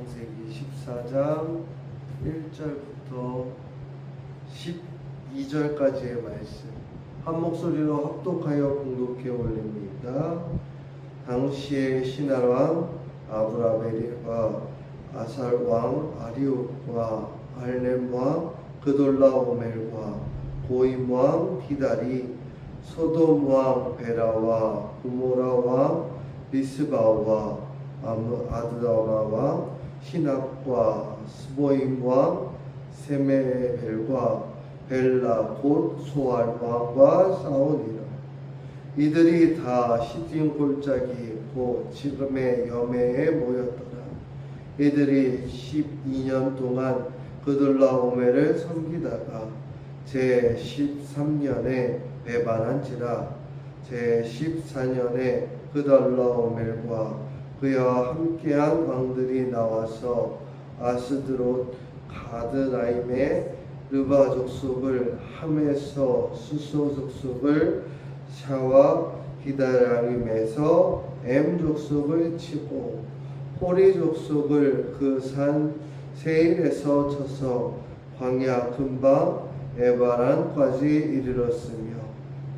창세기 14장 1절부터 12절까지의 말씀 한 목소리로 합독하여 공독해 올립니다. 당시의 신할왕 아브라멜과 아살왕 아리옥과 알렘왕 그돌라오멜과 고임왕 디달이 소돔왕 베라와 고모라왕 리스바와 아드라와 시납과 스보임왕 세메벨과 벨라 곧 소알왕과 싸우니라. 이들이 다 시딤 골짜기 곧 지금의 여매에 모였더라. 이들이 12년 동안 그돌라오멜을 섬기다가 제13년에 배반한지라. 제14년에 그돌라오멜과 그와 함께한 왕들이 나와서 아스드롯 가드라임의 르바 족속을 함에서 수소 족속을 샤와 기다라임에서 엠 족속을 치고 호리 족속을 그 산 세일에서 쳐서 광야 근방 에바란까지 이르렀으며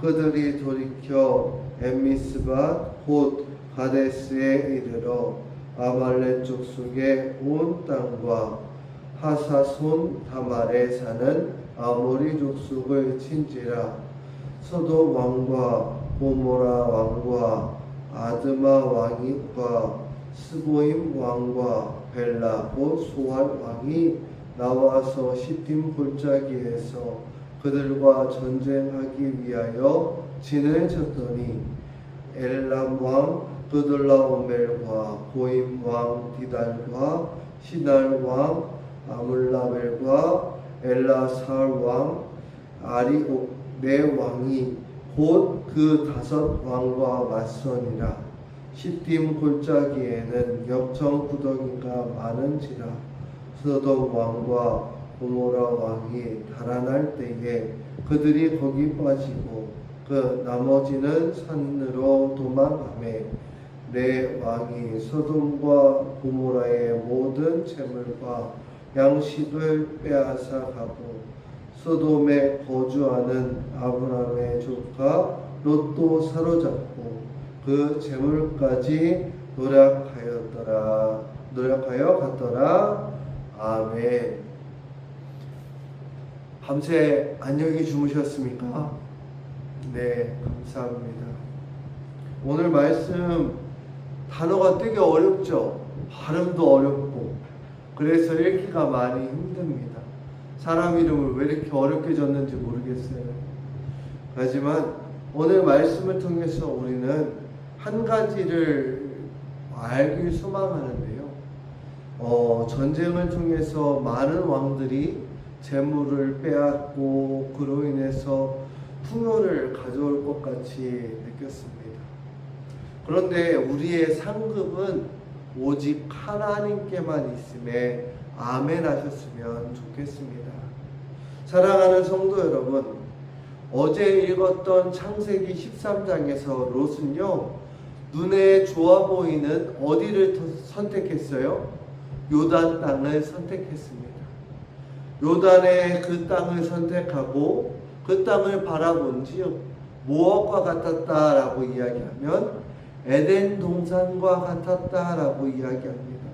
그들이 돌이켜 엠미스밭 곧 가데스에 이르러 아말렉 족속의 온 땅과 하사손 다말에 사는 아모리 족속을 친지라. 소돔 왕과 고모라 왕과 아드마 왕과 스보임 왕과 벨라 곧 소알 왕이 나와서 시딤 골짜기에서 그들과 전쟁하기 위하여 진을 쳤더니 엘람 왕 그돌라오멜과 고임 왕 디달과 시날 왕 아물라벨과 엘라살 왕 아리옥 네 왕이 곧 그 5 왕과 맞서니라. 시딤 골짜기에는 역청 구덩이가 많은지라. 소돔 왕과 고모라 왕이 달아날 때에 그들이 거기 빠지고 그 나머지는 산으로 도망하매 네 왕이 소돔과 고모라의 모든 재물과 양식을 빼앗아 가고 소돔에 거주하는 아브람의 조카 롯도 사로잡고 그 재물까지 노력하여 갔더라. 아멘. 밤새 안녕히 주무셨습니까? 네, 감사합니다. 오늘 말씀 단어가 되게 어렵죠? 발음도 어렵고 그래서 읽기가 많이 힘듭니다. 사람 이름을 왜 이렇게 어렵게 졌는지 모르겠어요. 하지만 오늘 말씀을 통해서 우리는 한 가지를 알길 소망하는데요. 전쟁을 통해서 많은 왕들이 재물을 빼앗고 그로 인해서 풍요를 가져올 것 같이 느꼈습니다. 그런데 우리의 상급은 오직 하나님께만 있음에 아멘 하셨으면 좋겠습니다. 사랑하는 성도 여러분, 어제 읽었던 창세기 13장에서 롯은요, 눈에 좋아 보이는 어디를 선택했어요? 요단 땅을 선택했습니다. 요단의 그 땅을 선택하고 그 땅을 바라본지요, 무엇과 같았다라고 이야기하면 에덴 동산과 같았다라고 이야기합니다.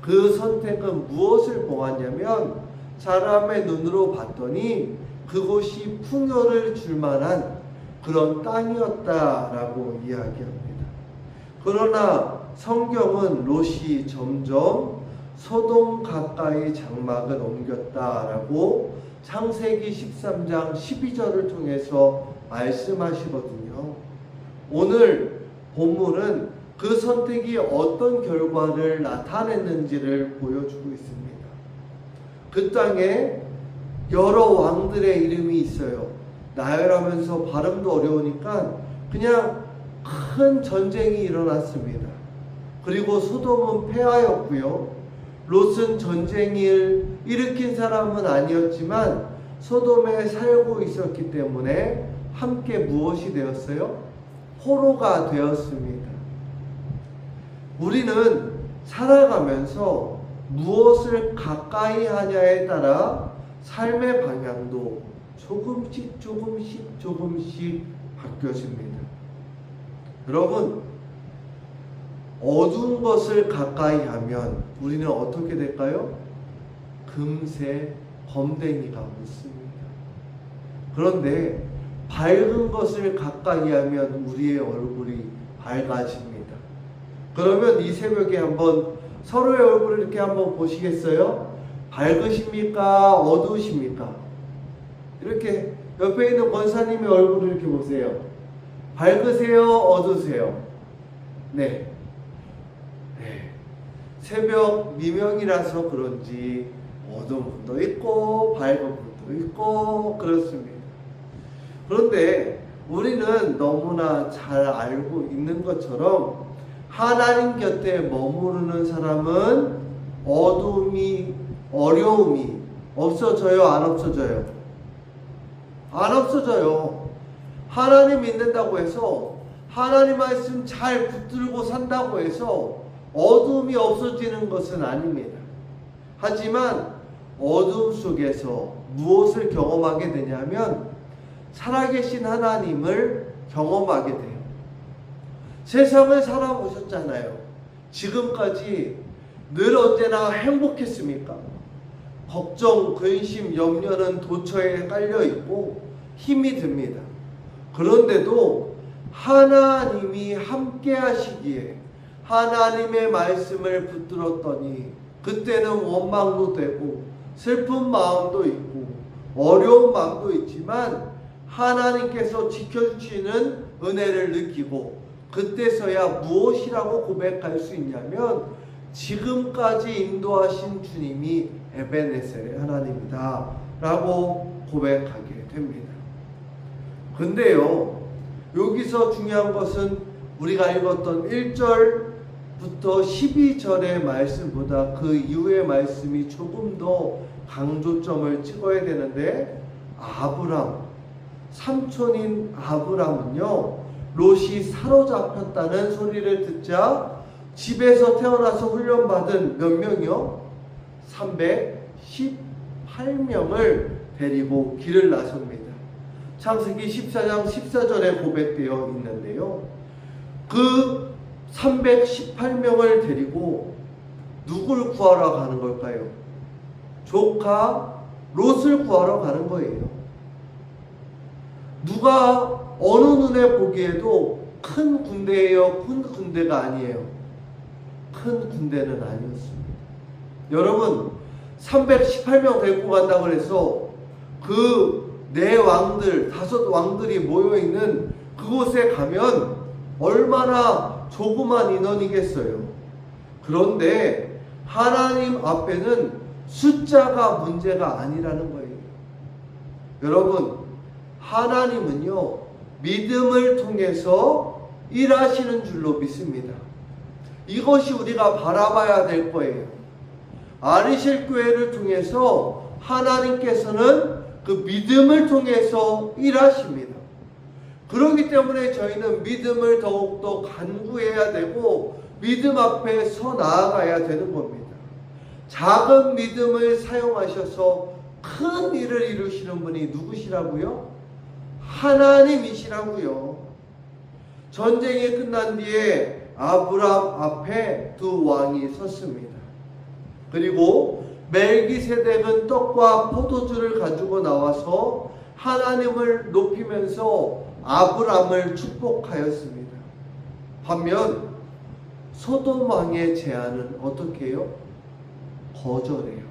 그 선택은 무엇을 보았냐면 사람의 눈으로 봤더니 그곳이 풍요를 줄 만한 그런 땅이었다라고 이야기합니다. 그러나 성경은 롯이 점점 소돔 가까이 장막을 옮겼다라고 창세기 13장 12절을 통해서 말씀하시거든요. 오늘 본문은 그 선택이 어떤 결과를 나타냈는지를 보여주고 있습니다. 그 땅에 여러 왕들의 이름이 있어요. 나열하면서 발음도 어려우니까 그냥 큰 전쟁이 일어났습니다. 그리고 소돔은 패하였고요. 롯은 전쟁을 일으킨 사람은 아니었지만 소돔에 살고 있었기 때문에 함께 무엇이 되었어요? 포로가 되었습니다. 우리는 살아가면서 무엇을 가까이 하냐에 따라 삶의 방향도 조금씩 바뀌어집니다. 여러분, 어두운 것을 가까이 하면 우리는 어떻게 될까요? 금세 범댕이가 묻습니다. 그런데 밝은 것을 가까이 하면 우리의 얼굴이 밝아집니다. 그러면 이 새벽에 한번 서로의 얼굴을 이렇게 한번 보시겠어요? 밝으십니까? 어두우십니까? 이렇게 옆에 있는 권사님의 얼굴을 이렇게 보세요. 밝으세요? 어두우세요? 네. 새벽 미명이라서 그런지 어두운 분도 있고 밝은 분도 있고 그렇습니다. 그런데 우리는 너무나 잘 알고 있는 것처럼 하나님 곁에 머무르는 사람은 어두움이, 어려움이 없어져요? 안 없어져요? 안 없어져요. 하나님 믿는다고 해서, 하나님 말씀 잘 붙들고 산다고 해서 어두움이 없어지는 것은 아닙니다. 하지만 어두움 속에서 무엇을 경험하게 되냐면 살아계신 하나님을 경험하게 돼요. 세상을 살아보셨잖아요. 지금까지 늘 언제나 행복했습니까? 걱정, 근심, 염려는 도처에 깔려있고 힘이 듭니다. 그런데도 하나님이 함께 하시기에 하나님의 말씀을 붙들었더니 그때는 원망도 되고 슬픈 마음도 있고 어려운 마음도 있지만 하나님께서 지켜주시는 은혜를 느끼고 그때서야 무엇이라고 고백할 수 있냐면 지금까지 인도하신 주님이 에베네셀의 하나님이다 라고 고백하게 됩니다. 근데요, 여기서 중요한 것은 우리가 읽었던 1절부터 12절의 말씀보다 그 이후의 말씀이 조금 더 강조점을 찍어야 되는데, 아브람, 삼촌인 아브람은요, 롯이 사로잡혔다는 소리를 듣자 집에서 태어나서 훈련받은 몇 명이요? 318명을 데리고 길을 나섭니다. 창세기 14장 14절에 고백되어 있는데요. 그 318명을 데리고 누굴 구하러 가는 걸까요? 조카 롯을 구하러 가는 거예요. 누가 어느 눈에 보기에도 큰 군대예요? 큰 군대가 아니에요. 큰 군대는 아니었습니다. 여러분, 318명 데리고 간다고 해서 그 네 왕들, 5 왕들이 모여있는 그곳에 가면 얼마나 조그만 인원이겠어요. 그런데 하나님 앞에는 숫자가 문제가 아니라는 거예요. 여러분, 하나님은요, 믿음을 통해서 일하시는 줄로 믿습니다. 이것이 우리가 바라봐야 될 거예요. 아리실 교회를 통해서 하나님께서는 그 믿음을 통해서 일하십니다. 그렇기 때문에 저희는 믿음을 더욱더 간구해야 되고 믿음 앞에 서 나아가야 되는 겁니다. 작은 믿음을 사용하셔서 큰 일을 이루시는 분이 누구시라고요? 하나님이시라고요. 전쟁이 끝난 뒤에 아브람 앞에 2 왕이 섰습니다. 그리고 멜기세덱은 떡과 포도주를 가지고 나와서 하나님을 높이면서 아브람을 축복하였습니다. 반면 소돔 왕의 제안은 어떻게 해요? 거절해요.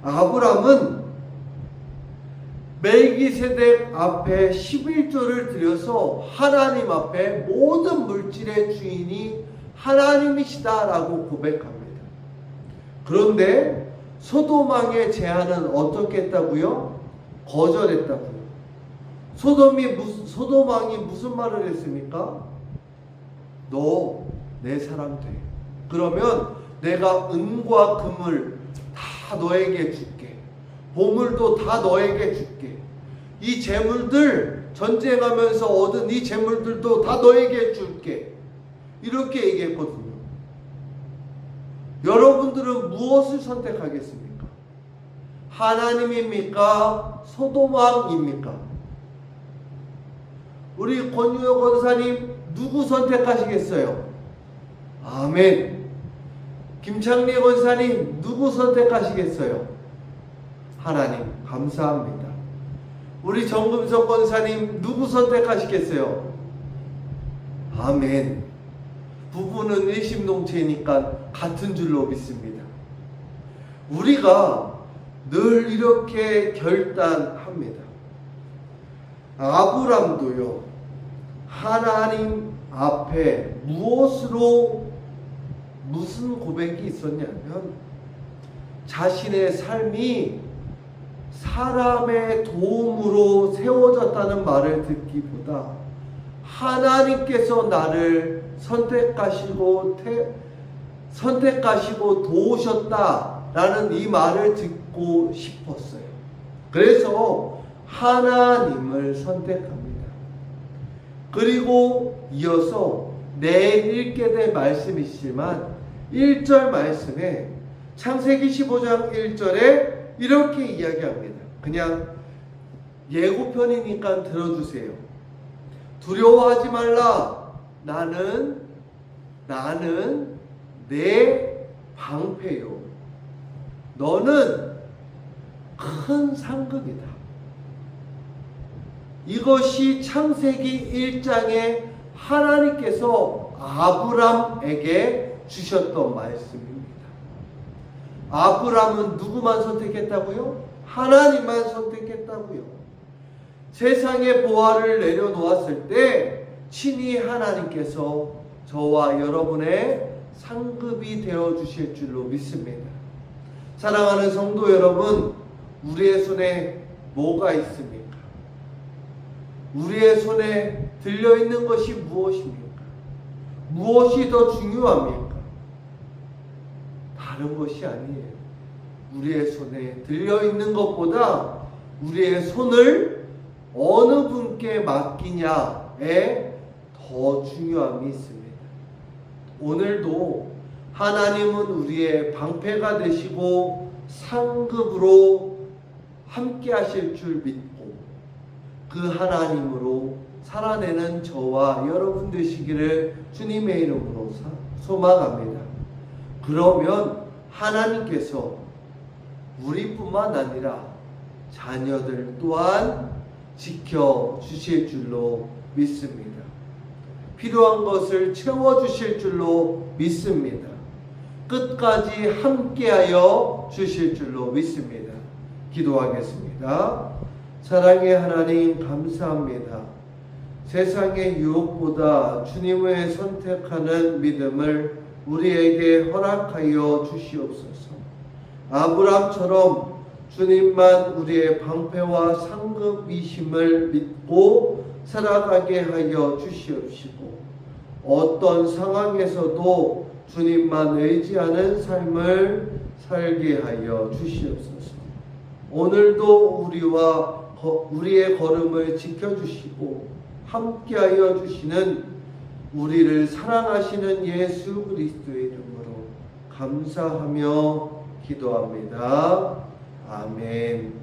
아브람은 멜기세덱 앞에 11조를 드려서 하나님 앞에 모든 물질의 주인이 하나님이시다라고 고백합니다. 그런데 소돔 왕의 제안은 어떻게 했다고요? 거절했다고요. 소돔 왕이 무슨 말을 했습니까? 너 내 사람 돼. 그러면 내가 은과 금을 다 너에게 줄게. 보물도 다 너에게 줄게. 이 재물들, 전쟁하면서 얻은 이 재물들도 다 너에게 줄게. 이렇게 얘기했거든요. 여러분, 여러분들은 무엇을 선택하겠습니까? 하나님입니까? 소돔왕입니까? 우리 권유호 권사님 누구 선택하시겠어요? 아멘. 김창리 권사님 누구 선택하시겠어요? 하나님. 감사합니다. 우리 정금석 권사님 누구 선택하시겠어요? 아멘. 부부는 일심동체니까 같은 줄로 믿습니다. 우리가 늘 이렇게 결단합니다. 아브람도요, 하나님 앞에 무슨 고백이 있었냐면, 자신의 삶이 사람의 도움으로 세워졌다는 말을 듣기보다 하나님께서 나를 선택하시고 도우셨다라는 이 말을 듣고 싶었어요. 그래서 하나님을 선택합니다. 그리고 이어서 내일 읽게 될 말씀이지만 1절 말씀에 창세기 15장 1절에 이렇게 이야기합니다. 그냥 예고편이니까 들어주세요. 두려워하지 말라. 나는 내 방패요. 너는 큰 상급이다. 이것이 창세기 1장에 하나님께서 아브람에게 주셨던 말씀입니다. 아브람은 누구만 선택했다고요? 하나님만 선택했다고요. 세상의 보화를 내려놓았을 때 친히 하나님께서 저와 여러분의 상급이 되어 주실 줄로 믿습니다. 사랑하는 성도 여러분, 우리의 손에 뭐가 있습니까? 우리의 손에 들려있는 것이 무엇입니까? 무엇이 더 중요합니까? 다른 것이 아니에요. 우리의 손에 들려있는 것보다 우리의 손을 어느 분께 맡기냐에 더 중요함이 있습니다. 오늘도 하나님은 우리의 방패가 되시고 상급으로 함께 하실 줄 믿고 그 하나님으로 살아내는 저와 여러분 되시기를 주님의 이름으로 소망합니다. 그러면 하나님께서 우리뿐만 아니라 자녀들 또한 지켜주실 줄로 믿습니다. 필요한 것을 채워주실 줄로 믿습니다. 끝까지 함께하여 주실 줄로 믿습니다. 기도하겠습니다. 사랑의 하나님, 감사합니다. 세상의 유혹보다 주님을 선택하는 믿음을 우리에게 허락하여 주시옵소서. 아브람처럼 주님만 우리의 방패와 상급이심을 믿고 살아가게 하여 주시옵시고, 어떤 상황에서도 주님만 의지하는 삶을 살게 하여 주시옵소서. 오늘도 우리의 걸음을 지켜주시고 함께하여 주시는 우리를 사랑하시는 예수 그리스도의 이름으로 감사하며 기도합니다. 아멘.